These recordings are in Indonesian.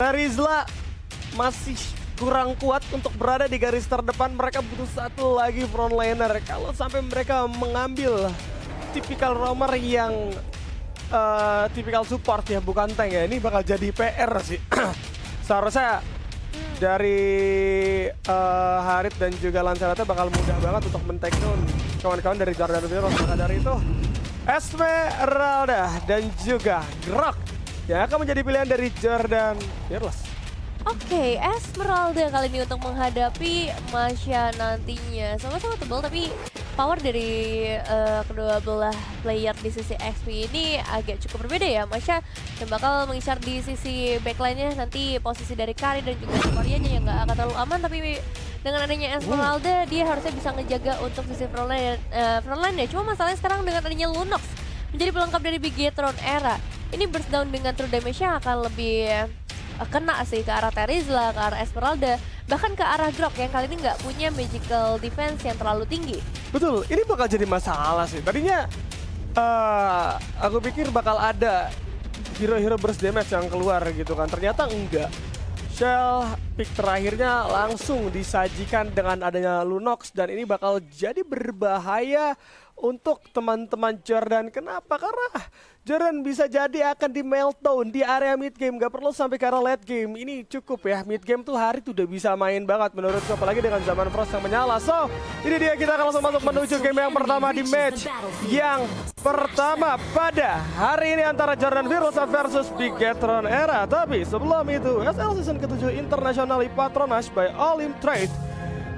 Terizla masih kurang kuat untuk berada di garis terdepan. Mereka butuh satu lagi frontliner. Kalau sampai mereka mengambil tipikal roamer yang tipikal support ya, bukan tank ya, ini bakal jadi PR sih. Seharusnya dari Harit dan juga Lancelotnya bakal mudah banget untuk men-take down kawan-kawan dari Jordan Virus. Maka dari itu Esmeralda dan juga Grok yang akan menjadi pilihan dari Jordan Virus. Oke, Esmeralda kali ini untuk menghadapi Masya nantinya. Sama-sama tebal tapi power dari kedua belah player di sisi XP ini agak cukup berbeda ya. Masya yang bakal mengincar di sisi backline-nya, nanti posisi dari Kari dan juga Koreanya yang nggak akan terlalu aman. Tapi dengan adanya Esmeralda dia harusnya bisa ngejaga untuk sisi frontline ya. Cuma masalahnya sekarang dengan adanya Lunox menjadi pelengkap dari Bigetron Era, ini burst down dengan true damage-nya akan lebih kena sih ke arah Terizla, ke arah Esmeralda, bahkan ke arah Grok yang kali ini nggak punya magical defense yang terlalu tinggi. Betul, ini bakal jadi masalah sih. Tadinya aku pikir bakal ada hero-hero burst damage yang keluar gitu kan, ternyata enggak. Shell pick terakhirnya langsung disajikan dengan adanya Lunox dan ini bakal jadi berbahaya untuk teman-teman Jordan. Kenapa? Karena Jordan bisa jadi akan di meltdown di area mid game, gak perlu sampai ke arah late game. Ini cukup ya, mid game tuh Harit udah bisa main banget menurutku, apalagi dengan zaman Frost yang menyala. So, ini dia, kita akan langsung masuk menuju game yang pertama di match yang pertama pada hari ini antara Jordan Virus versus Bigetron Era. Tapi sebelum itu, SL Season ke-7 Internationally Patronage by Olim Trade.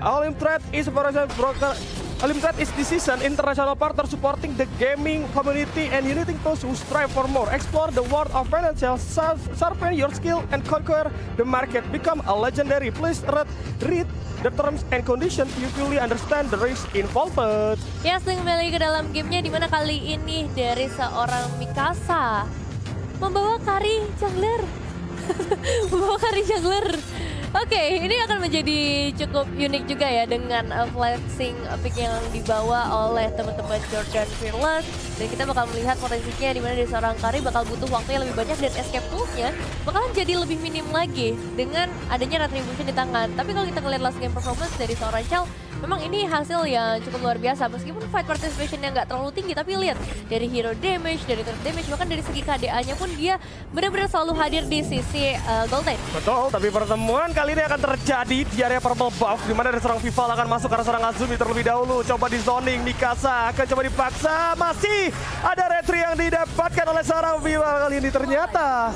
Olim Trade is broker. Olim Trade is the season international partner supporting the gaming community and uniting those who strive for more. Explore the world of financial, sharpen your skill and conquer the market. Become a legendary. Please read the terms and conditions. You fully understand the risk involved. Ya, kembali ke dalam gamenya, dimana kali ini dari seorang Mikasa membawa Kari jungler. Membawa Kari jungler. Oke, ini akan menjadi cukup unik juga ya dengan flexing pick yang dibawa oleh teman-teman Jordan Fearless. Dan kita bakal melihat potensinya di mana dari seorang Kari bakal butuh waktu yang lebih banyak dan escape tools-nya bakalan jadi lebih minim lagi dengan adanya retribution di tangan. Tapi kalau kita ngeliat last game performance dari seorang Chell, memang ini hasil yang cukup luar biasa. Meskipun fight participation yang nggak terlalu tinggi, tapi lihat dari hero damage, dari turret damage, bahkan dari segi KDA-nya pun dia benar-benar selalu hadir di sisi Golden. Betul, tapi pertemuan kali ini akan terjadi di area purple buff, di mana dari seorang Vival akan masuk ke arah seorang Azumi terlebih dahulu. Coba di zoning, Mikasa akan coba dipaksa. Masih ada retri yang didapatkan oleh seorang Vival kali ini. Ternyata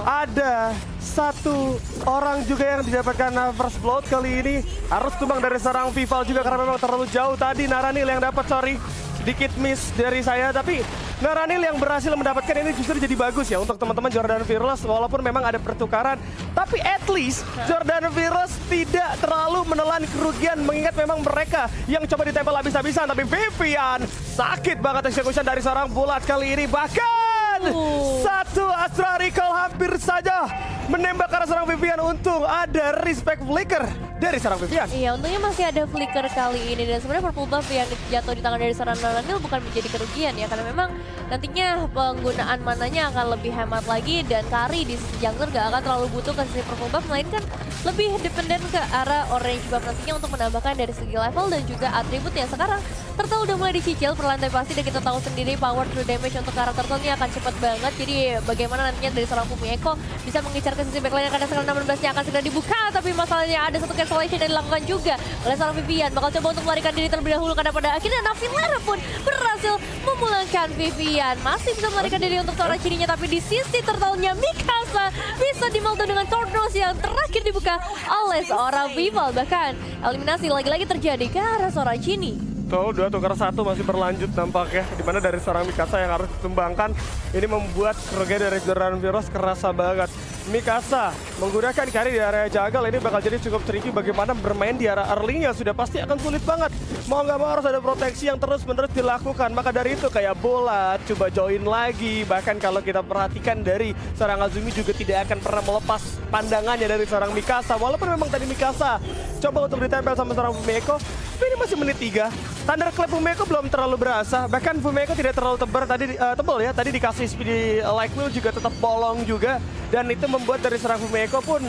ada satu orang juga yang didapatkan first blood kali ini. Harus tumbang dari seorang Vival juga karena memang terlalu jauh tadi. Naranil yang dapat, sorry, sedikit miss dari saya, tapi Naranil yang berhasil mendapatkan ini justru jadi bagus ya untuk teman-teman Jordan Fearless. Walaupun memang ada pertukaran, tapi at least Jordan Fearless tidak terlalu menelan kerugian, mengingat memang mereka yang coba ditempel habis-habisan. Tapi Vivian sakit banget execution dari seorang bulat kali ini. Bahkan satu Astra Recall hampir saja menembak ke arah seorang Vivian. Untung ada respect flicker dari seorang Vivian. Iya, untungnya masih ada flicker kali ini. Dan sebenarnya purple buff yang jatuh di tangan dari seorang Naranil bukan menjadi kerugian ya, karena memang nantinya penggunaan mananya akan lebih hemat lagi. Dan Kari di sisi jungler gak akan terlalu butuh ke sisi purple buff, melainkan lebih dependen ke arah orange buff nantinya untuk menambahkan dari segi level dan juga atribut yang sekarang Turtle udah mulai dicicil perlantai pasti. Dan kita tahu sendiri power true damage untuk karakter Turtle ini akan cepat banget. Jadi bagaimana nantinya dari seorang Fumieko bisa mengincar ke sisi backline karena sekarang 16-nya akan segera dibuka. Tapi masalahnya ada satu cancellation yang dilakukan juga oleh seorang Vivian. Bakal coba untuk melarikan diri terlebih dahulu karena pada akhirnya Navilera pun berhasil memulangkan Vivian. Masih bisa melarikan diri untuk seorang cirinya, tapi di sisi Turtle-nya Mikasa bisa dimeltdown dengan Tornos yang terakhir dibuka oleh seorang Vival. Bahkan eliminasi lagi-lagi terjadi ke arah seorang Cini. Tuh, 2 tukar 1 masih berlanjut nampaknya. Dimana dari seorang Mikasa yang harus ditumbangkan. Ini membuat kerugian dari Jordan Virus kerasa banget. Mikasa menggunakan Kari di area jagal, ini bakal jadi cukup tricky. Bagaimana bermain di area early-nya sudah pasti akan sulit banget. Mau nggak mau harus ada proteksi yang terus-menerus dilakukan. Maka dari itu kayak bola, coba join lagi. Bahkan kalau kita perhatikan dari seorang Azumi juga tidak akan pernah melepas pandangannya dari seorang Mikasa. Walaupun memang tadi Mikasa coba untuk ditempel sama seorang Fumieko, tapi ini masih menit 3. Thunderclap Fumieko belum terlalu berasa. Bahkan Fumieko tidak terlalu tebal ya. Tadi dikasih speed like wheel juga tetap bolong juga. Dan itu membuat dari serang Fumi Echo pun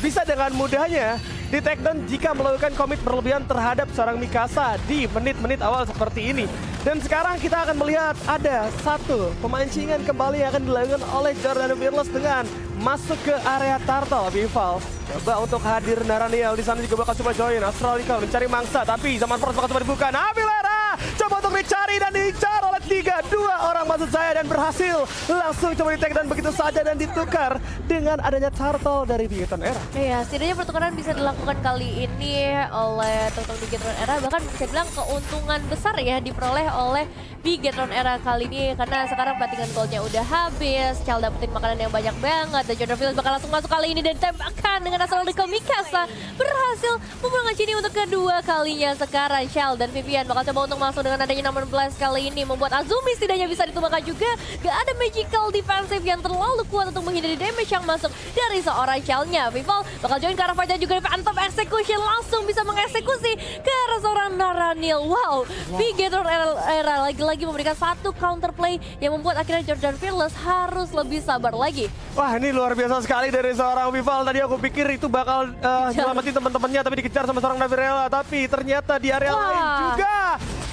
bisa dengan mudahnya di takedown jika melakukan komit berlebihan terhadap seorang Mikasa di menit-menit awal seperti ini. Dan sekarang kita akan melihat ada satu pemancingan kembali yang akan dilakukan oleh Jordan Fearless dengan masuk ke area turtle. Vival coba untuk hadir Naraniel di sana juga bakal coba join. Astralical mencari mangsa tapi zaman Force bakal coba dibuka. Navilera coba untuk dicari dan diincar oleh 3-2 orang maksud saya dan berhasil langsung coba di take down begitu saja dan ditukar dengan adanya turtle dari Bigetron Era. Iya, setidaknya pertukaran bisa dilakukan kali ini oleh Turtle Bigetron Era, bahkan bisa bilang keuntungan besar ya diperoleh oleh Bigetron Era kali ini karena sekarang platingan goldnya udah habis, Chal dapetin makanan yang banyak banget dan Jordan Fearless bakal langsung masuk kali ini dan tembakan dengan Astralical Mikasa berhasil memulangkan Chini untuk kedua kalinya. Sekarang Chal dan Vivian bakal coba untuk masuk dengan adanya nomor 16 kali ini membuat Azumi setidaknya bisa ditumbangkan juga. Gak ada magical defensive yang terlalu kuat untuk menghindari damage yang masuk dari seorang Chal-nya. Vival bakal join ke arah fight dan juga Phantom Execution langsung bisa mengeksekusi ke arah seorang Naranil. Wow. Bigetron Era lagi-lagi memberikan satu counterplay yang membuat akhirnya Jordan Fearless harus lebih sabar lagi. Wah, ini luar biasa sekali dari seorang Vival. Tadi aku pikir itu bakal nyelamatin teman-temannya tapi dikejar sama seorang Navirella. Tapi ternyata di area lain juga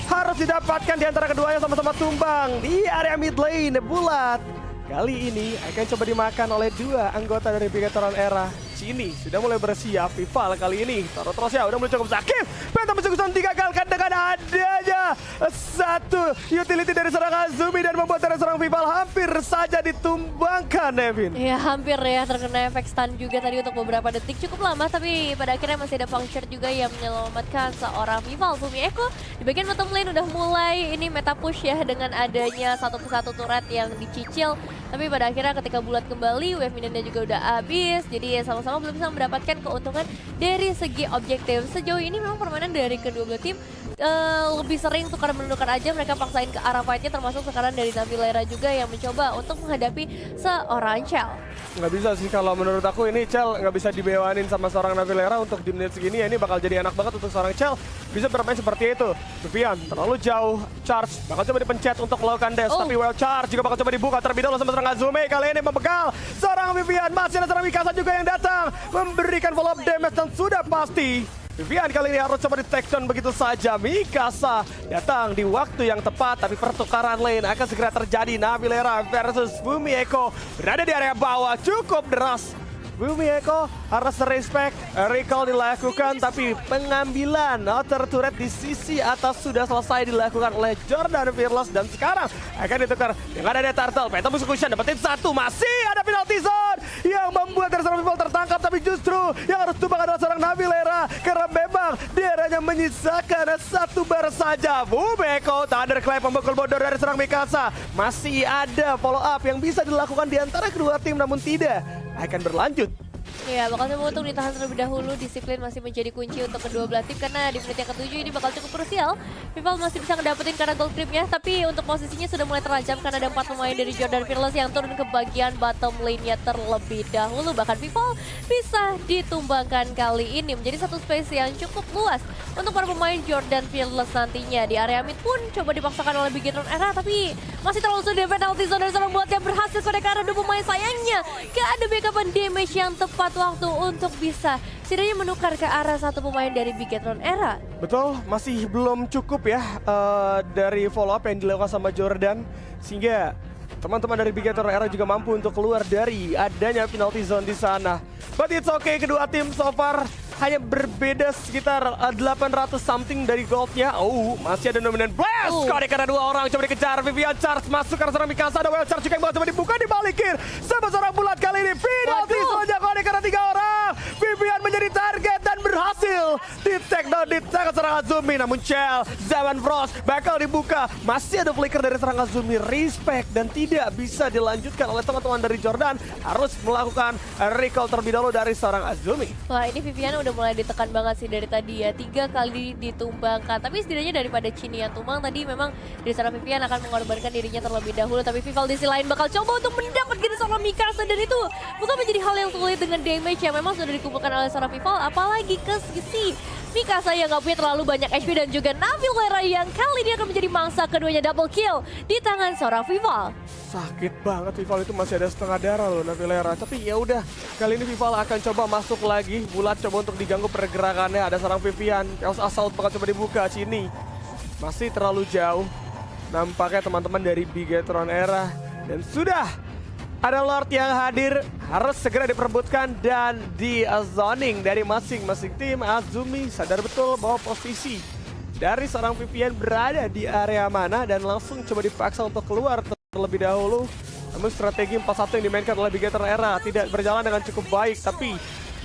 harus didapatkan di antara keduanya sama-sama tumbang di area mid lane. Bulat kali ini akan coba dimakan oleh dua anggota dari Bigetron Era. Chini sudah mulai bersiap. Vival kali ini taruh terus ya, udah mulai cukup sakit. Phantom Execution digagalkan dengan adanya satu utility dari seorang Azumi dan membuat dari seorang Vival hampir saja ditumbangkan, Nevin. Ya hampir ya terkena efek stun juga tadi untuk beberapa detik, cukup lama tapi pada akhirnya masih ada puncture juga yang menyelamatkan seorang Vival. Fumi Echo di bagian bottom lane udah mulai ini meta push ya dengan adanya satu persatu turret yang dicicil, tapi pada akhirnya ketika bulat kembali wave minionnya juga udah habis, jadi sama-sama belum bisa mendapatkan keuntungan dari segi objektif. Sejauh ini memang permainan dari kedua belah tim lebih sering tukar menukar aja, mereka paksain ke arah fightnya, termasuk sekarang dari Navilera juga yang mencoba untuk menghadapi seorang Chal. Nggak bisa sih kalau menurut aku ini Chal nggak bisa dibewanin sama seorang Navilera untuk di menit segini ya, ini bakal jadi enak banget untuk seorang Chal bisa bermain seperti itu. Vivian terlalu jauh, charge bakal coba dipencet untuk melakukan dash, tapi well charge juga bakal coba dibuka terlebih dahulu sama seorang Azumi. Kali ini membegal seorang Vivian, masih ada seorang Mikasa juga yang datang memberikan follow up damage dan sudah pasti Vivian kali ini harus coba di take down begitu saja. Mikasa datang di waktu yang tepat, tapi pertukaran lane akan segera terjadi. Navilera versus Fumi Echo berada di area bawah, cukup deras. Fumi Echo harus respect, recall dilakukan, tapi pengambilan outer turret di sisi atas sudah selesai dilakukan oleh Jordan Fearless dan sekarang akan ditukar dengan ada Turtle. Phantom Execution dapetin satu, masih ada penalty zone yang membuat dari seorang Vival tertangkap, tapi justru yang harus tumbang adalah seorang Navilera karena memang dia hanya menyisakan satu bar saja. Fumi Echo thunderclap memukul bodor dari seorang Mikasa. Masih ada follow up yang bisa dilakukan di antara kedua tim, namun tidak akan berlanjut. Ya, bakal coba untuk ditahan terlebih dahulu. Disiplin masih menjadi kunci untuk kedua belah tim karena di menit yang ke-7 ini bakal cukup krusial. Vival masih bisa ngedapetin karena gold creepnya, tapi untuk posisinya sudah mulai terancam karena ada 4 pemain dari Jordan Fearless yang turun ke bagian bottom lane-nya terlebih dahulu. Bahkan Vival bisa ditumbangkan kali ini menjadi satu space yang cukup luas untuk para pemain Jordan Fearless nantinya. Di area mid pun coba dipaksakan oleh Bigetron Era, tapi masih terlalu sulit di penalty zone dari seorang buat yang berhasil pada karena dua pemain. Sayangnya gak ada backupan damage yang tepat waktu untuk bisa setidaknya menukar ke arah satu pemain dari Bigetron Era. Betul, masih belum cukup ya dari follow up yang dilakukan sama Jordan, sehingga teman-teman dari Bigetron Era juga mampu untuk keluar dari adanya penalty zone di sana. But it's okay, kedua tim so far hanya berbeda sekitar 800 something dari goldnya. Masih ada dominant blast. Kode karena dua orang coba dikejar. Vivian charge masuk karena seorang Mikasa. Ada well charge juga yang bakal coba dibuka, dibalikin sama seorang bulat kali ini. Penalty zone kode karena 3 orang. Vivian menjadi target dan berhasil di take down di tangan seorang Azumi. Namun Chal, Zaman Frost bakal dibuka. Masih ada flicker dari seorang Azumi. Respect dan tidak bisa dilanjutkan oleh teman-teman dari Jordan. Harus melakukan recall terlebih dahulu dari seorang Azumi. Wah, ini Vivian udah mulai ditekan banget sih dari tadi ya, 3 kali ditumbangkan, tapi setidaknya daripada Chini yang tumbang tadi memang dari seorang Vivian akan mengorbankan dirinya terlebih dahulu, tapi Vival di sisi lain bakal coba untuk mendapatkan seorang Mikasa dan itu bukan menjadi hal yang sulit dengan damage yang memang sudah dikumpulkan oleh seorang Vival, apalagi ke sisi Mikasa yang gak punya terlalu banyak banyak HP dan juga Navilera yang kali ini akan menjadi mangsa keduanya double kill di tangan seorang Vival. Sakit banget, Vival itu masih ada setengah darah loh Navilera. Tapi ya udah, kali ini Vival akan coba masuk lagi. Bulat coba untuk diganggu pergerakannya. Ada seorang Vivian, Chaos Assault bakal coba dibuka sini. Masih terlalu jauh. Nampaknya teman-teman dari Bigetron Era. Dan sudah ada Lord yang hadir, harus segera diperebutkan dan di zoning dari masing-masing tim. Azumi sadar betul bahwa posisi dari seorang Vivian berada di area mana dan langsung coba dipaksa untuk keluar terlebih dahulu. Namun strategi 4-1 yang dimainkan oleh Bigetron Era tidak berjalan dengan cukup baik, tapi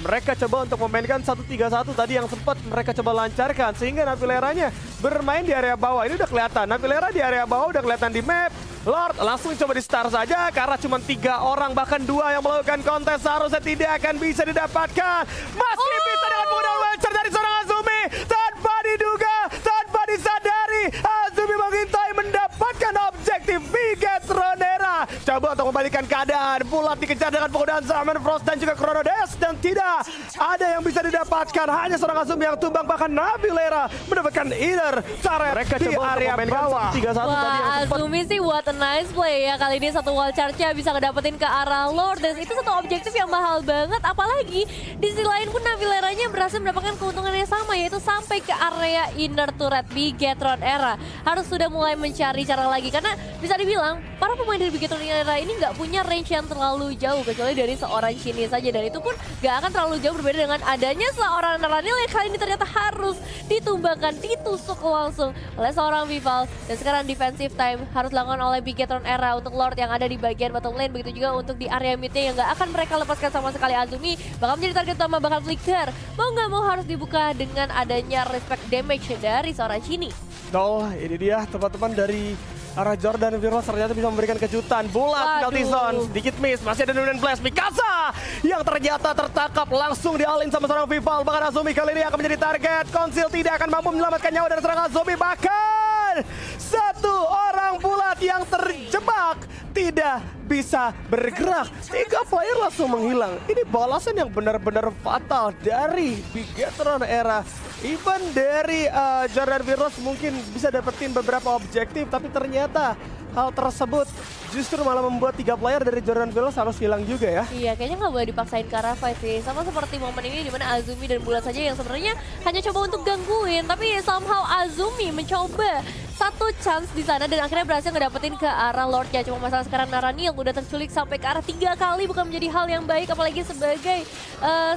mereka coba untuk memainkan 1-3-1 tadi yang sempat mereka coba lancarkan sehingga Navileranya bermain di area bawah. Ini udah kelihatan, Navilera di area bawah udah kelihatan di map. Lord langsung coba di start saja karena cuma 3 orang bahkan 2 yang melakukan kontes seharusnya tidak akan bisa didapatkan. Masih bisa dengan penggunaan launcher dari seorang Azumi tanpa diduga, tanpa disadari. Azumi mengintai mendapatkan objektif Bigetron Era. Coba untuk membalikan keadaan, Bulat dikejar dengan penggunaan Zaman Frost dan juga Chrono Dash dan tidak ada yang bisa didapatkan. Hanya seorang Azumi yang tumbang, bahkan Navilera mendapatkan inner turret mereka di area bawah. 3-1 tadi yang sempat. Azumi sih what a nice play ya. Kali ini satu wall charge-nya bisa ngedapetin ke arah Lord. Dan itu satu objektif yang mahal banget. Apalagi di sisi lain pun Navileranya berhasil mendapatkan keuntungan yang sama, yaitu sampai ke area inner turret Bigetron Era. Harus sudah mulai mencari cara lagi karena bisa dibilang para pemain dari Bigetron Era ini nggak punya range yang terlalu jauh kecuali dari seorang Shinny saja, dan itu pun nggak akan terlalu jauh berbeda dengan adanya seorang Naranil yang kali ini ternyata harus ditumbangkan, ditusuk langsung oleh seorang Vival. Dan sekarang defensive time harus dilakukan oleh Bigetron Era untuk Lord yang ada di bagian bottom lane, begitu juga untuk di area midnya yang nggak akan mereka lepaskan sama sekali. Azumi bakal menjadi target utama, bakal flicker. Mau nggak mau harus dibuka dengan adanya respect damage dari seorang Shinny. Oh, ini dia teman-teman dari arah Jordan Virus ternyata bisa memberikan kejutan. Bulat, Galtizon, sedikit miss, masih ada Dominant Blast. Mikasa yang ternyata tertangkap langsung dialin sama seorang Vival. Bahkan Azumi kali ini akan menjadi target. Konsil tidak akan mampu menyelamatkan nyawa dari seorang Azumi. Bahkan satu orang Bulat yang terjebak tidak bisa bergerak. 3 player langsung menghilang. Ini balasan yang benar-benar fatal dari Bigetron Era. Even dari Jordan Virus mungkin bisa dapetin beberapa objektif, tapi ternyata hal tersebut justru malah membuat 3 player dari Jordan Virus harus hilang juga ya. Iya, kayaknya nggak boleh dipaksain ke arah fight sih. Sama seperti momen ini dimana Azumi dan Bulat saja yang sebenarnya hanya coba untuk gangguin, tapi somehow Azumi mencoba satu chance di sana dan akhirnya berhasil ngedapetin ke arah Lordnya. Cuma masalah sekarang Naranil udah terculik sampai ke arah 3 kali, bukan menjadi hal yang baik, apalagi sebagai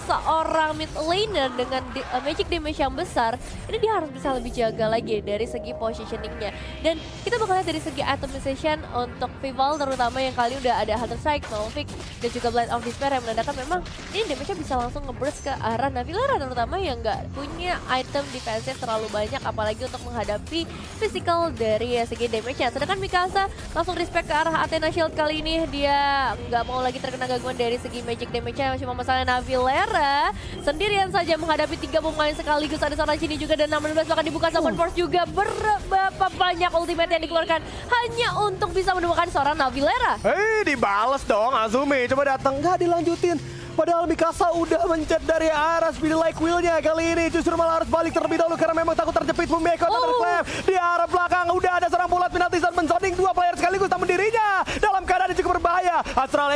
seorang mid laner dengan magic damage yang besar. Ini dia harus bisa lebih jaga lagi dari segi positioningnya. Dan kita bakal lihat dari segi itemization untuk Vival terutama yang kali udah ada Hunter Strike, Malphite, dan juga Blade of Despair yang menandakan memang ini damage-nya bisa langsung nge-burst ke arah Navilera terutama yang nggak punya item defensive terlalu banyak, apalagi untuk menghadapi physical dari segi damage-nya. Sedangkan Mikasa langsung respect ke arah Athena Shield kali ini, dia nggak mau lagi terkena gangguan dari segi magic damage-nya. Cuma masalahnya Navilera sendirian saja menghadapi 3 pemain sekaligus, ada seorang sini juga dan 16 bahkan dibuka Summon Force juga. Berapa banyak ultimate yang dikeluarkan hanya untuk bisa menemukan seorang Navilera. Dibales dong Azumi, coba datang nggak dilanjutin. Padahal Mikasa udah mencet dari arah speed like wheel-nya. Kali ini justru malah harus balik terlebih dahulu karena memang takut terjepit Bumeko Thunderclap. Di arah belakang udah ada seorang Bulat penalti saat menzoding 2 player sekaligus, namun dirinya dalam keadaan yang cukup berbahaya. Astral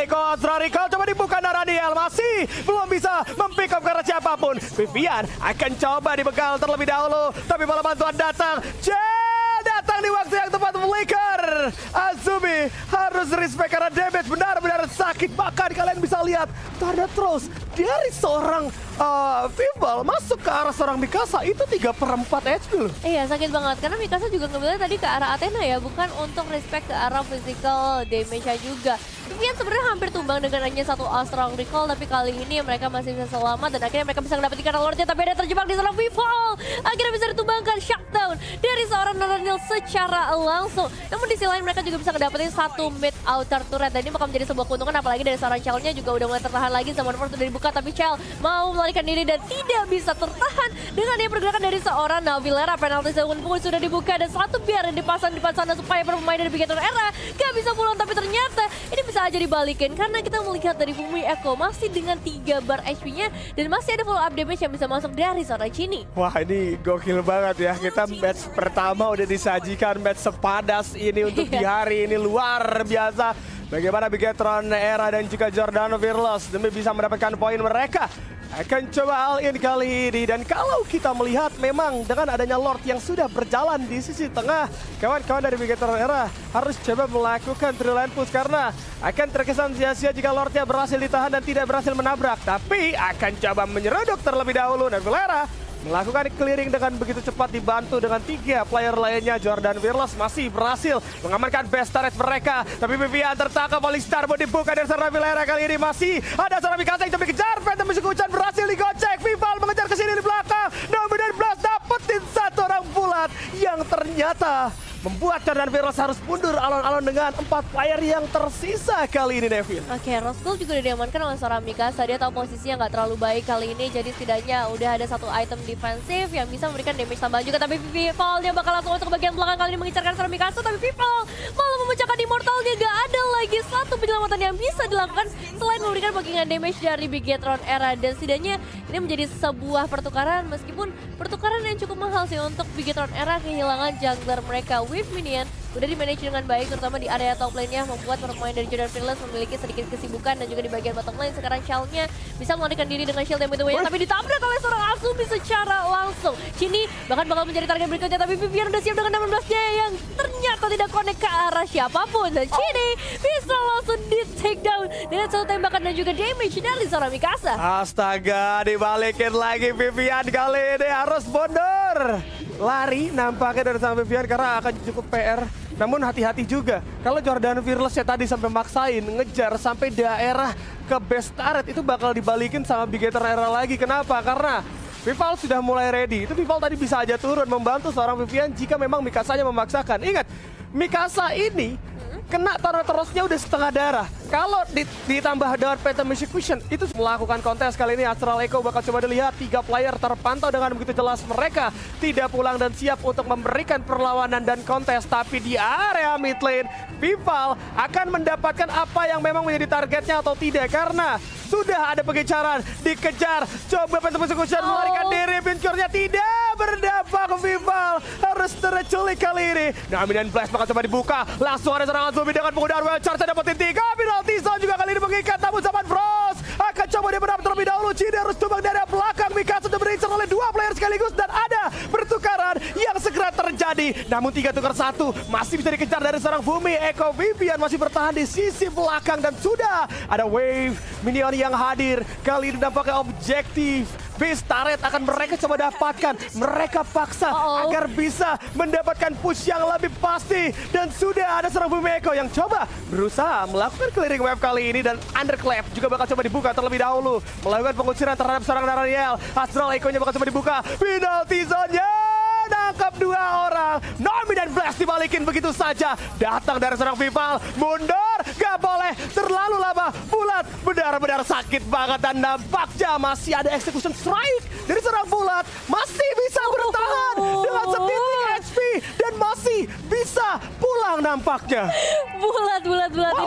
Recall coba dibuka Naraniel, masih belum bisa mempick up karena siapapun. Vivian akan coba dibekal terlebih dahulu, tapi malah bantuan datang. Datang di waktu yang tepat, flicker. Azumi harus respect karena damage benar-benar sakit. Bahkan kalian bisa lihat tanda terus dari seorang Vival masuk ke arah seorang Mikasa itu 3/4 HP loh. Iya, sakit banget karena Mikasa juga ngambilnya tadi ke arah Athena ya, bukan untuk respect ke arah physical damage-nya juga. Vivian sebenarnya hampir tumbang dengan hanya 1 strong recall, tapi kali ini mereka masih bisa selamat dan akhirnya mereka bisa mendapatkan karena Lordnya, tapi ada terjebak di seorang Vival. Akhirnya bisa ditumbangkan shutdown dari seorang Naranil secara langsung. Namun di sisi lain mereka juga bisa ngedapetin 1 mid outer turret dan ini bakal menjadi sebuah keuntungan, apalagi dari seorang Shell-nya juga udah mulai tertahan lagi. Zaman Force udah dibuka dibuka, tapi Chell mau melarikan diri dan tidak bisa tertahan dengan yang pergerakan dari seorang Navilera. Penalti zone pun sudah dibuka dan satu biar dipasang di depan sana supaya pemain dari Bigetron Era gak bisa pulang, tapi ternyata ini bisa aja dibalikin karena kita melihat dari Fumi Echo masih dengan 3 bar HP-nya dan masih ada follow up damage yang bisa masuk dari seorang Chini. Wah, ini gokil banget ya. Kita match pertama udah disajikan match sepadas ini untuk di hari ini, luar biasa. Bagaimana Bigetron Era dan juga Giordano Fearless demi bisa mendapatkan poin mereka akan coba all in kali ini. Dan kalau kita melihat memang dengan adanya Lord yang sudah berjalan di sisi tengah, kawan-kawan dari Bigetron Era harus coba melakukan three line push karena akan terkesan sia-sia jika Lordnya berhasil ditahan dan tidak berhasil menabrak. Tapi akan coba menyeruduk terlebih dahulu. Navilera melakukan clearing dengan begitu cepat dibantu dengan 3 player lainnya. Giordano Fearless masih berhasil mengamankan best turret mereka. Tapi Vivian tertangkap oleh Star mau dibuka dari seorang Navilera. Kali ini masih ada seorang Mikasa yang coba dikejar. Phantom Musuh Hujan berhasil digocek. Vival mengejar ke sini di belakang. Namun dan Blast dapetin satu orang bulat yang ternyata membuat Giordano Fearless harus mundur alon-alon dengan 4 player yang tersisa kali ini, Nevin. Oke, Roscoe juga udah diamankan oleh seorang Mikasa. Dia tahu posisinya nggak terlalu baik kali ini, jadi setidaknya udah ada satu item defensif yang bisa memberikan damage tambahan juga. Tapi Vival dia bakal langsung masuk ke bagian belakang kali ini mengincarkan seorang Mikasa. Tapi Vival malah memecahkan Immortal-nya. Gak ada lagi satu penyelamatan yang bisa dilakukan selain memberikan backingan damage dari Bigetron Era. Dan setidaknya ini menjadi sebuah pertukaran, meskipun pertukaran yang cukup mahal sih untuk Bigetron Era kehilangan jungler mereka. With Minion udah di-manage dengan baik, terutama di area top lane-nya, membuat pemain dari Giordano Fearless memiliki sedikit kesibukan. Dan juga di bagian bottom lane sekarang Shell-nya bisa melarikan diri dengan shield yang begitu banyak, tapi ditabrak oleh seorang Azumi secara langsung. Chini bahkan bakal menjadi target berikutnya, tapi Vivian udah siap dengan 16-nya yang ternyata tidak connect ke arah siapapun. Dan Chini bisa langsung di-take down dengan satu tembakan dan juga damage dari seorang Mikasa. Astaga, dibalikin lagi Vivian kali ini, harus mundur. Lari nampaknya dari sang Vivian karena akan cukup PR. Namun hati-hati juga, kalau Giordano Fearless ya tadi sampai maksain ngejar sampai daerah ke base turret, itu bakal dibalikin sama Bigetron Era lagi. Kenapa? Karena Vival sudah mulai ready. Itu Vival tadi bisa aja turun membantu seorang Vivian jika memang Mikasanya memaksakan. Ingat, Mikasa ini kena terusnya udah setengah darah. Kalau ditambah dengan Phantom Execution, itu melakukan kontes kali ini. Astral Echo bakal coba dilihat 3 player terpantau dengan begitu jelas. Mereka tidak pulang dan siap untuk memberikan perlawanan dan kontes. Tapi di area mid lane, Vival akan mendapatkan apa yang memang menjadi targetnya atau tidak. Karena sudah ada pengejaran, dikejar. Coba Phantom Execution melarikan diri. Pincernya tidak berdampak. Vival harus terculik kali ini. Nami dan Blast bakal coba dibuka. Langsung ada serangan Azumi dengan penggunaan Wild Charge dapetin 3. Penalti zone juga kali ini mengikat, namun zaman Frost akan coba dia mendapat terlebih dahulu. Chini harus tumbang dari belakang. Mikasa sudah berincar oleh 2 player sekaligus dan ada pertukaran yang segera terjadi. Namun 3 tukar 1 masih bisa dikejar dari seorang Fumi Echo. Vivian masih bertahan di sisi belakang dan sudah ada wave minion yang hadir. Kali ini nampaknya objektif base turret akan mereka coba dapatkan. Mereka paksa agar bisa mendapatkan push yang lebih pasti. Dan sudah ada seorang Fumi Echo yang coba berusaha melakukan clearing wave kali ini. Dan Underclap juga bakal coba dibuka terlebih dahulu, melakukan pengusiran terhadap seorang Naraniel. Astral Echo-nya bakal coba dibuka. Penalty zone-nya nangkap 2 orang. Nami dan Blast dibalikin begitu saja. Datang dari seorang Vival. Mundur, gak boleh terlalu lama. Bulat benar-benar sakit banget. Dan nampaknya masih ada execution strike dari seorang Bulat. Masih bisa bertahan dengan setitik HP. Dan masih bisa pulang nampaknya. Bulat.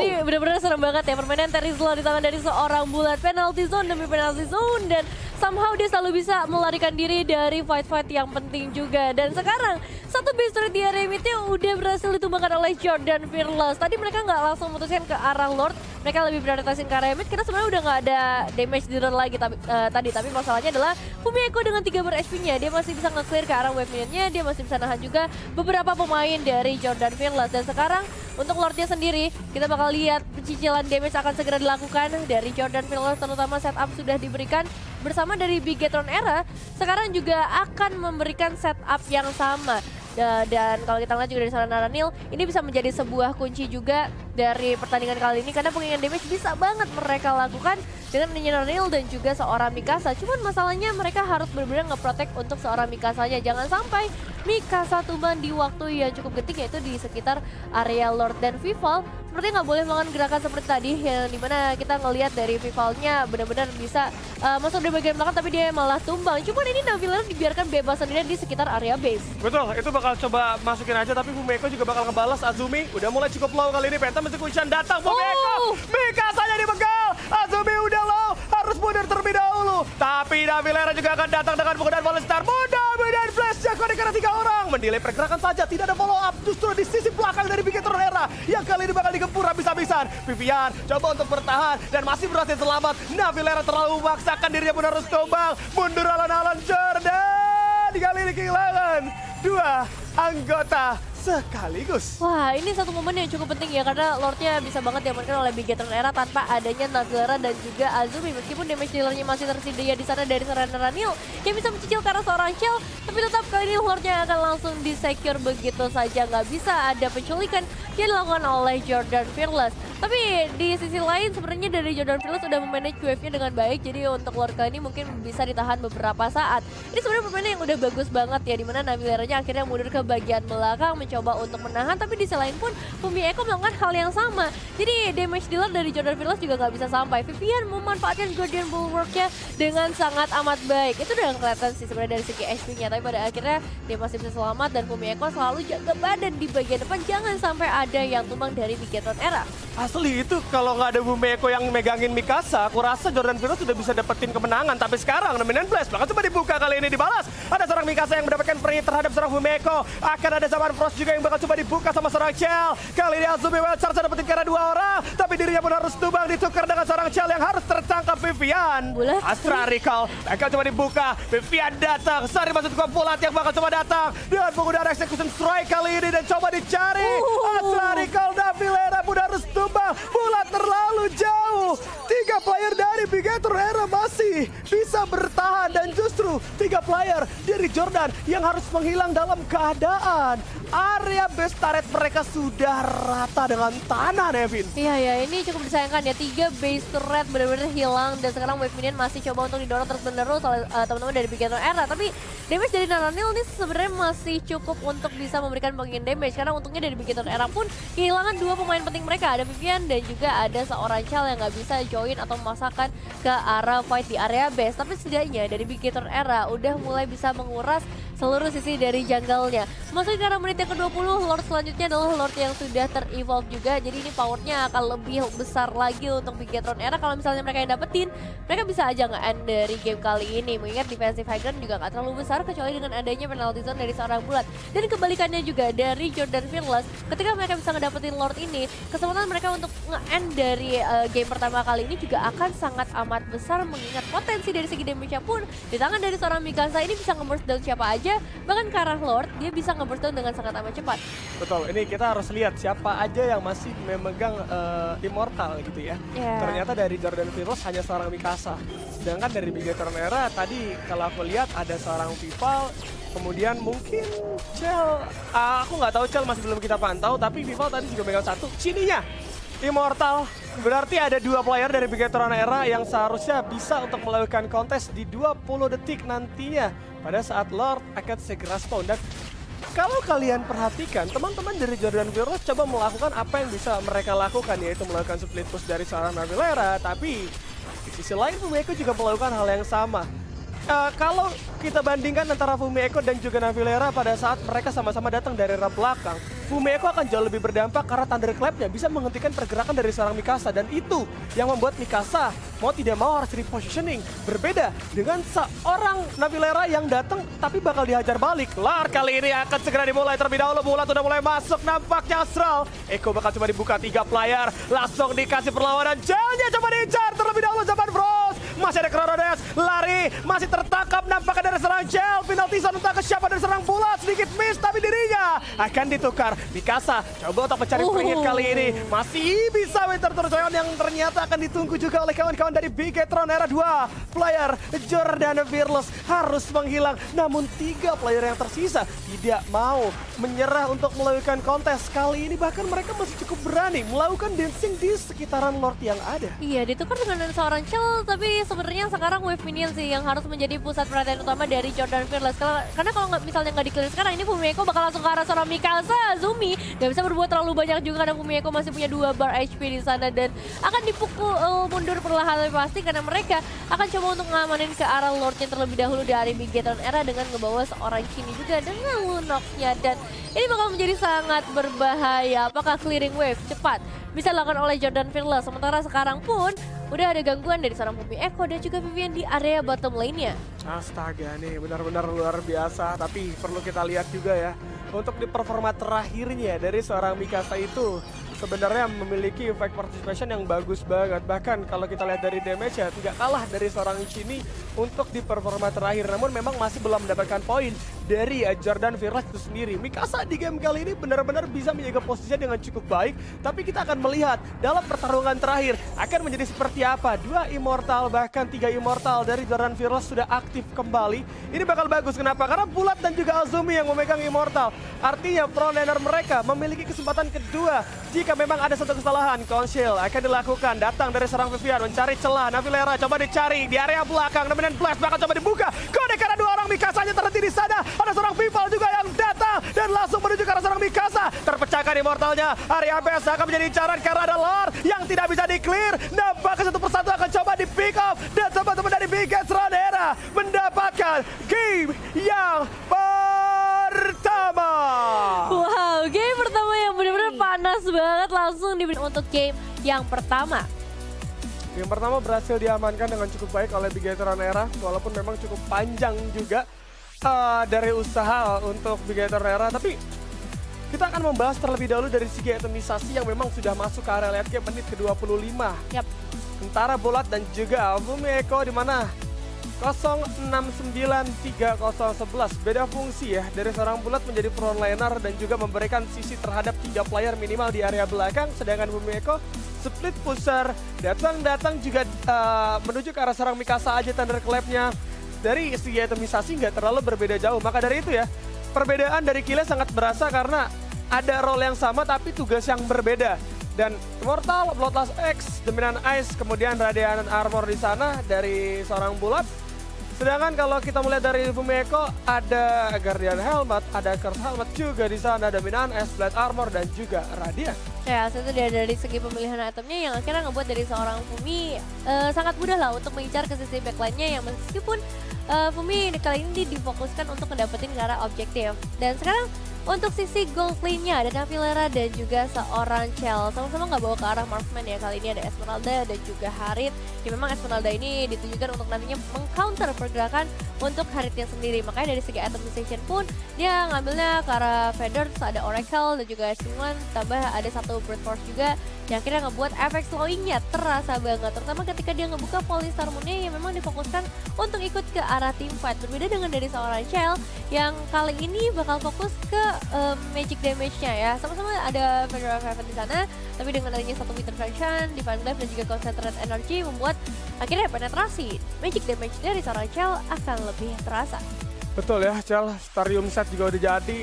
Ini benar-benar serem banget ya. Permainan Terizla di tangan dari seorang Bulat. Penalty zone demi penalty zone. Dan somehow dia selalu bisa melarikan diri dari fight-fight yang penting juga. Dan sekarang satu base turret di area midnya udah berhasil ditumbangkan oleh Giordano Fearless. Tadi mereka nggak langsung memutuskan ke arah Lord, mereka lebih prioritasin ke area mid karena sebenarnya udah nggak ada damage dealer lagi tapi masalahnya adalah Fumi Echo dengan 3 bar HP-nya dia masih bisa nge-clear ke arah wave minionnya, dia masih bisa nahan juga beberapa pemain dari Giordano Fearless. Dan sekarang untuk Lordnya sendiri kita bakal lihat pencicilan damage akan segera dilakukan dari Giordano Fearless, terutama setup sudah diberikan bersama dari Bigetron Era. Sekarang juga akan memberikan setup yang sama. Dan kalau kita lihat juga dari seorang Naranil, ini bisa menjadi sebuah kunci juga dari pertandingan kali ini karena pengingat damage bisa banget mereka lakukan dengan Naranil dan juga seorang Mikasa. Cuman masalahnya mereka harus benar-benar nge-protect untuk seorang Mikasanya. Jangan sampai Mikasa tumbang di waktu yang cukup genting, yaitu di sekitar area Lord dan Vival. Sepertinya nggak boleh melakukan gerakan seperti tadi, yang dimana kita ngelihat dari Vivalnya benar-benar bisa masuk di bagian belakang, tapi dia malah tumbang. Cuman ini Navilera dibiarkan bebas sendirian di sekitar area base. Betul, itu bakal coba masukin aja, tapi Fumeko juga bakal ngebalas. Azumi udah mulai cukup low kali ini. Phantom masih kuncian datang. Fumeko, Mikasanya dibegal. Azumi udah low, harus mundur terlebih dahulu. Tapi Navilera juga akan datang dengan penggunaan Fallen Star. Mudah-mudahan Flash Jack karena 3 orang. Mendelay pergerakan saja, tidak ada follow up. Justru di sisi belakang dari Bigetron Era yang kali ini bakal digempur habis-habisan. Vivian coba untuk bertahan dan masih berhasil selamat. Navilera terlalu memaksakan dirinya pun harus tumbang. Mundur alon-alon Jordan. Kali ini kehilangan 2 anggota sekaligus. Wah, ini satu momen yang cukup penting ya, karena Lordnya bisa banget diamankan oleh Bigetron Era tanpa adanya Navilera dan juga Azumi. Meskipun damage dealernya masih tersedia di sana dari serangan Ranil yang bisa mencicil karena seorang Shell, tapi tetap kali ini Lordnya akan langsung di-secure begitu saja. Nggak bisa ada penculikan yang dilakukan oleh Jordan Fearless. Tapi di sisi lain sebenarnya dari Jordan Fearless sudah memanage wave-nya dengan baik, jadi untuk Lord kali ini mungkin bisa ditahan beberapa saat. Ini sebenarnya permainan yang udah bagus banget ya, dimana Navileranya akhirnya mundur ke bagian belakang mencoba untuk menahan, tapi di sisi lain pun Fumiko melakukan hal yang sama. Jadi damage dealer dari Jordan Fearless juga nggak bisa sampai. Vivian memanfaatkan Guardian Bulwark-nya dengan sangat amat baik. Itu udah kelihatan sih sebenarnya dari segi HP-nya, tapi pada akhirnya dia masih bisa selamat dan Fumiko selalu jaga badan di bagian depan, jangan sampai ada yang tumbang dari Bigetron Era. Asli itu kalau nggak ada Fumeko yang megangin Mikasa, aku rasa Jordan Fearless sudah bisa dapetin kemenangan. Tapi sekarang Dominant Blast bahkan coba dibuka kali ini dibalas. Ada seorang Mikasa yang mendapatkan free terhadap seorang Fumeko. Akan ada Zaman Frost juga yang bakal coba dibuka sama seorang Chell. Kali ini Azumi Wild Charge dapetin karena 2 orang, tapi dirinya pun harus tumbang, ditukar dengan seorang Chell yang harus tertangkap Vivian. Astra Recall akan coba dibuka. Vivian datang, Sari masuk ke Pulat yang bakal coba datang dengan penggunaan Execution Strike kali ini dan coba dicari. Astra Recall Navilera pun harus tumbang. Pulat terlalu jauh. 3 player dari Bigetron Era masih bisa bertahan dan justru 3 player dari Jordan yang harus menghilang dalam keadaan area base turret mereka sudah rata dengan tanah, Nevin. Iya ya, ini cukup disayangkan ya, 3 base turret benar-benar hilang dan sekarang wave minion masih coba untuk didorong terus-menerus oleh teman-teman dari Bigetron Era. Tapi damage dari Naranil ini sebenarnya masih cukup untuk bisa memberikan bagian damage, karena untungnya dari Bigetron Era pun kehilangan 2 pemain penting mereka, ada Vivian dan juga ada seorang Chell yang nggak bisa join atau memasakkan ke arah fight di area base. Tapi setidaknya dari Bigetron Era udah mulai bisa menguras seluruh sisi dari jungle-nya. Masuk ke arah menit yang ke-20, Lord selanjutnya adalah Lord yang sudah ter-evolve juga. Jadi ini powernya akan lebih besar lagi untuk Bigetron Era. Kalau misalnya mereka yang dapetin, mereka bisa aja nge-end dari game kali ini. Mengingat defensive high ground juga nggak terlalu besar kecuali dengan adanya penalty zone dari seorang Bulat. Dan kebalikannya juga dari Jordan Fearless, ketika mereka bisa ngedapetin Lord ini, kesempatan mereka untuk nge-end dari game pertama kali ini juga akan sangat amat besar, mengingat potensi dari segi damage-nya pun di tangan dari seorang Mikasa ini bisa nge-burst down siapa aja, bahkan ke arah Lord dia bisa nge-burst down dengan sangat amat cepat. Betul, ini kita harus lihat siapa aja yang masih memegang Immortal gitu ya. Ternyata dari Jordan Fearless hanya seorang Mikasa. Sedangkan dari Bigetron Era tadi kalau aku lihat ada seorang Vival, kemudian mungkin Chell, aku nggak tahu Chell masih belum kita pantau, tapi Vival tadi juga megang 1. Sininya Immortal, berarti ada 2 player dari Bigetron Era yang seharusnya bisa untuk melakukan kontes di 20 detik nantinya pada saat Lord akan segera spawn. Dan kalau kalian perhatikan, teman-teman dari Jordan Fearless coba melakukan apa yang bisa mereka lakukan, yaitu melakukan split push dari seorang Navilera, tapi di sisi lain Fumiko juga melakukan hal yang sama. Kalau kita bandingkan antara Fumiko dan juga Navilera pada saat mereka sama-sama datang dari arah belakang, Fumiko akan jauh lebih berdampak karena Thunderclap-nya bisa menghentikan pergerakan dari seorang Mikasa, dan itu yang membuat Mikasa mau tidak mau harus repositioning. Berbeda dengan seorang Navilera yang datang tapi bakal dihajar balik. Lord kali ini akan segera dimulai terlebih dahulu. Bulat udah mulai masuk nampaknya Astral. Eko bakal coba dibuka 3 player, langsung dikasih perlawanan. Jalnya coba diincar terlebih dahulu Zaman Frost. Masih ada Chronodes, lari, masih tertangkap nampaknya dari serang Chell. Penalty zone entah ke siapa dari serang Bulat, sedikit miss tapi dirinya akan ditukar. Mikasa coba untuk mencari peringit kali ini. Masih bisa Winter Turtle yang ternyata akan ditunggu juga oleh kawan-kawan dari Bigetron Era. 2 player Jordan Fearless harus menghilang, namun 3 player yang tersisa tidak mau menyerah untuk melakukan kontes kali ini. Bahkan mereka masih cukup berani melakukan dancing di sekitaran Lord yang ada. Iya, ditukar dengan seorang Chell, tapi sebenarnya sekarang Wave Minion sih yang harus menjadi pusat perhatian utama dari Jordan Fearless. Karena kalau misalnya nggak di-clear sekarang, ini Fumieko bakal langsung ke arah seorang Mikasa. Azumi nggak bisa berbuat terlalu banyak juga karena Fumieko masih punya 2 bar HP di sana dan akan dipukul mundur perlahan pasti karena mereka akan coba untuk ngamanin ke arah Lordnya terlebih dahulu dari Big Gator Era dengan ngebawa seorang Chini juga dengan Lunox-nya, dan ini bakal menjadi sangat berbahaya. Apakah clearing wave cepat bisa dilakukan oleh Jordan Fearless, sementara sekarang pun udah ada gangguan dari seorang Fumieko dan juga Vivian di area bottom lane-nya. Astaga nih, benar-benar luar biasa. Tapi perlu kita lihat juga ya, untuk di performa terakhirnya dari seorang Mikasa itu sebenarnya memiliki efek participation yang bagus banget. Bahkan kalau kita lihat dari damage ya, tidak kalah dari seorang Chini untuk di performa terakhir. Namun memang masih belum mendapatkan poin dari Jordan Fearless itu sendiri. Mikasa di game kali ini benar-benar bisa menjaga posisinya dengan cukup baik. Tapi kita akan melihat dalam pertarungan terakhir akan menjadi seperti apa. 2 Immortal bahkan 3 Immortal dari Jordan Fearless sudah aktif kembali. Ini bakal bagus. Kenapa? Karena Bulat dan juga Azumi yang memegang Immortal. Artinya front laner mereka memiliki kesempatan kedua. Jika memang ada satu kesalahan, Conceal akan dilakukan. Datang dari serang Vivian mencari celah. Navilera coba dicari di area belakang. Dominant Blast bakal coba dibuka. Kode karena 2 orang Mikasanya terhenti di sana. Ada seorang Vival juga yang datang dan langsung menuju ke arah seorang Mikasa. Terpecahkan Immortalnya. Area base akan menjadi incaran karena ada Lord yang tidak bisa di-clear. Nampaknya satu persatu akan coba di-pick up. Dan teman-teman dari Big Gator mendapatkan game yang pertama. Wow, game pertama yang benar-benar panas banget langsung diberikan untuk game yang pertama. Game pertama berhasil diamankan dengan cukup baik oleh Big Gator Era, walaupun memang cukup panjang juga dari usaha untuk Big Gator Era. Tapi kita akan membahas terlebih dahulu dari segi atomisasi yang memang sudah masuk ke area late game menit ke-25. Yap. Antara Bulat dan juga Fumieko di mana 0693011 beda fungsi ya dari seorang Bulat menjadi front laner dan juga memberikan sisi terhadap 3 player minimal di area belakang, sedangkan Fumieko split pusher datang juga menuju ke arah seorang Mikasa aja Thunderclap-nya. Dari segi atomisasi nggak terlalu berbeda jauh, maka dari itu ya perbedaan dari killnya sangat berasa karena ada role yang sama tapi tugas yang berbeda. Dan Immortal, Bloodlust X, Dominant Ice, kemudian Radiant Armor di sana dari seorang Bulat. Sedangkan kalau kita melihat dari Fumieko ada Guardian Helmet, ada Curse Helmet juga di sana, Dominant Ice, Blade Armor dan juga Radiant. Ya, itu dari segi pemilihan itemnya yang akhirnya ngebuat dari seorang Fumi sangat mudah lah untuk mengincar ke sisi backline-nya, yang meskipun Fumi kali ini difokuskan untuk mendapatkan ke arah objektif. Dan sekarang untuk sisi gold lane-nya ada Navilera dan juga seorang Chell. Sama-sama nggak bawa ke arah Marksman ya. Kali ini ada Esmeralda dan juga Harit. Ya memang Esmeralda ini ditujukan untuk nantinya meng-counter pergerakan untuk Haritnya sendiri. Makanya dari segi itemization pun dia ngambilnya ke arah Feather, terus ada Oracle dan juga Singwan. Tambah ada satu Brute Force juga yang akhirnya ngebuat efek slowing-nya terasa banget. Terutama ketika dia ngebuka Polystar Moon-nya yang memang difokuskan untuk ikut ke arah team fight. Berbeda dengan dari seorang Chell yang kali ini bakal fokus ke magic damage-nya ya. Sama-sama ada Feather of Heaven di sana, tapi dengan adanya satu intervention, Divine Glaive dan juga Concentrate Energy membuat akhirnya penetrasi magic damage dari seorang Chell akan lebih terasa. Betul ya, Chell, Starium set juga udah jadi,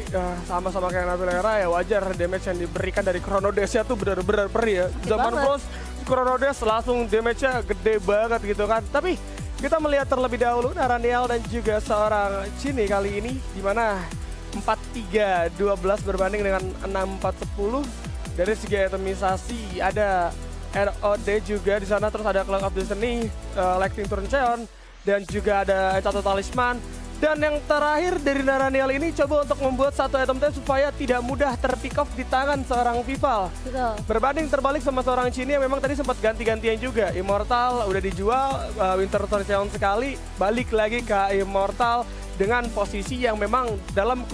sama-sama kayak Navilera ya, wajar damage yang diberikan dari Chronodes-nya tuh benar-benar perih ya. Zaman Bros, Chronodes langsung damage-nya gede banget gitu kan. Tapi kita melihat terlebih dahulu Naraniel dan juga seorang Chini kali ini, di mana 4-3-12 berbanding dengan 6-4-10. Dari segi atomisasi ada ROD juga di sana, terus ada Clock of Destiny, Lightning Turn dan juga ada Chateau Talisman. Dan yang terakhir dari Naraniel ini coba untuk membuat satu item tap supaya tidak mudah terpick off di tangan seorang Vival. Betul. Berbanding terbalik sama seorang Chini yang memang tadi sempat ganti-gantian juga. Immortal udah dijual, Winter Turn sekali, balik lagi ke Immortal dengan posisi yang memang dalam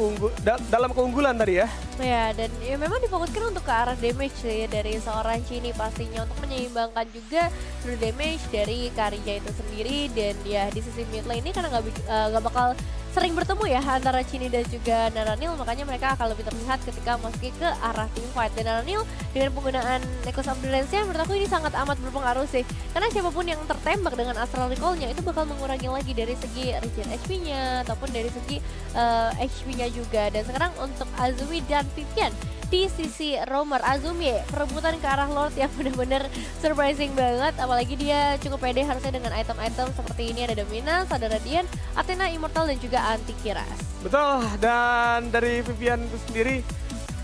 keunggulan tadi ya. Ya, dan ya memang difokuskan untuk ke arah damage ya dari seorang Chini pastinya untuk menyeimbangkan juga true damage dari Karinya itu sendiri. Dan ya di sisi mid lane ini karena nggak bakal sering bertemu ya antara Chini dan juga Naranil, makanya mereka akan lebih terlihat ketika masuk ke arah team fight. Dan Naranil dengan penggunaan Echoes of the Lens-nya menurut aku ini sangat amat berpengaruh sih, karena siapapun yang tertembak dengan Astral Recall-nya itu bakal mengurangi lagi dari segi regen HP-nya ataupun dari segi HP-nya juga. Dan sekarang untuk Azumi dan Vivian. Di sisi Romer, Azumi perebutan ke arah Lord yang benar-benar surprising banget, apalagi dia cukup pede harusnya dengan item-item seperti ini. Ada Dominance, ada Radiant, Athena, Immortal, dan juga Antikiras. Betul, dan dari Vivian itu sendiri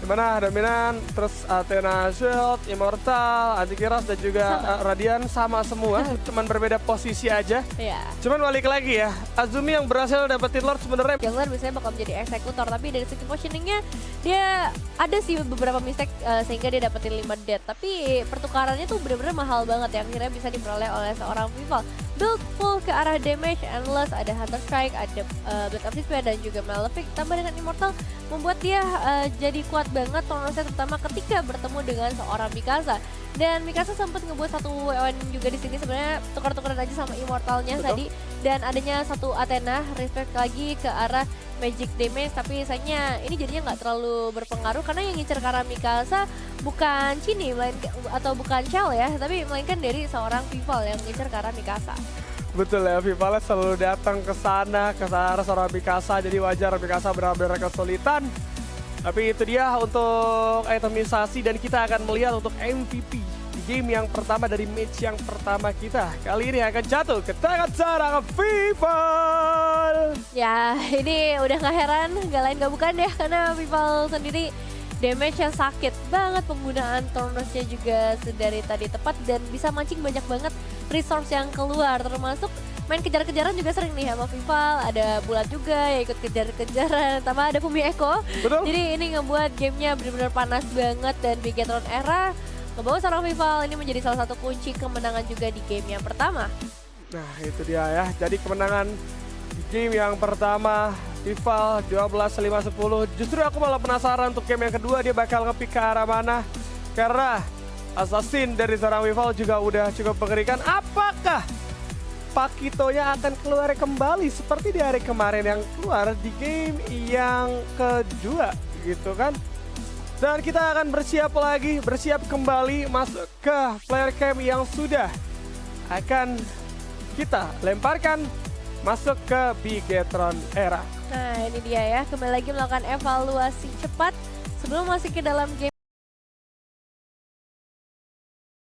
dimana Dominan, terus Athena Shield, Immortal, Antikiras, dan juga Radiant sama semua, cuman berbeda posisi aja. Iya. Cuman balik lagi ya, Azumi yang berhasil dapetin Lord sebenarnya. Jungler biasanya bakal menjadi eksekutor, tapi dari segi positioningnya dia ada sih beberapa mistake sehingga dia dapetin 5 death. Tapi pertukarannya tuh bener-bener mahal banget yang akhirnya bisa diperoleh oleh seorang Vival. Build full ke arah damage, Endless, ada Hunter Strike, ada Blade of Despair, dan juga Malefic. Tambah dengan Immortal membuat dia jadi kuat banget turn-nya, terutama ketika bertemu dengan seorang Mikasa. Dan Mikasa sempat ngebuat satu WN juga di sini sebenarnya tukar-tukaran aja sama Immortalnya tadi. Dan adanya satu Athena respect lagi ke arah magic damage, tapi sayangnya ini jadinya nggak terlalu berpengaruh karena yang ngincer ke arah Mikasa bukan Chini atau bukan Shell ya, tapi melainkan dari seorang Vival yang ngincer ke arah Mikasa. Betul ya, Vivalnya selalu datang ke sana, ke arah seorang Mikasa, jadi wajar Mikasa benar-benar kesulitan. Tapi itu dia untuk itemisasi, dan kita akan melihat untuk MVP di game yang pertama dari match yang pertama kita. Kali ini akan jatuh ke tangan seorang Vival. Ya, ini udah gak heran, gak lain gak bukan ya, karena Vival sendiri damage yang sakit banget, penggunaan turnusnya juga dari tadi tepat, dan bisa mancing banyak banget resource yang keluar, termasuk main kejar-kejaran juga sering nih sama Vival. Ada Bulat juga ya ikut kejar-kejaran, tambah ada Fumi Eko. Betul. Jadi ini ngebuat gamenya benar-benar panas banget, dan Bigetron Era ngebawa seorang Vival ini menjadi salah satu kunci kemenangan juga di game yang pertama. Nah itu dia ya, jadi kemenangan di game yang pertama Vival 12-5-10. Justru aku malah penasaran untuk game yang kedua dia bakal nge-pick ke arah mana, karena assassin dari seorang Vival juga udah cukup mengerikan. Apakah Pakitonya akan keluar kembali seperti di hari kemarin yang keluar di game yang kedua gitu kan? Dan kita akan bersiap kembali masuk ke player camp yang sudah akan kita lemparkan masuk ke Bigetron Era. Nah ini dia ya, kembali lagi melakukan evaluasi cepat sebelum masuk ke dalam game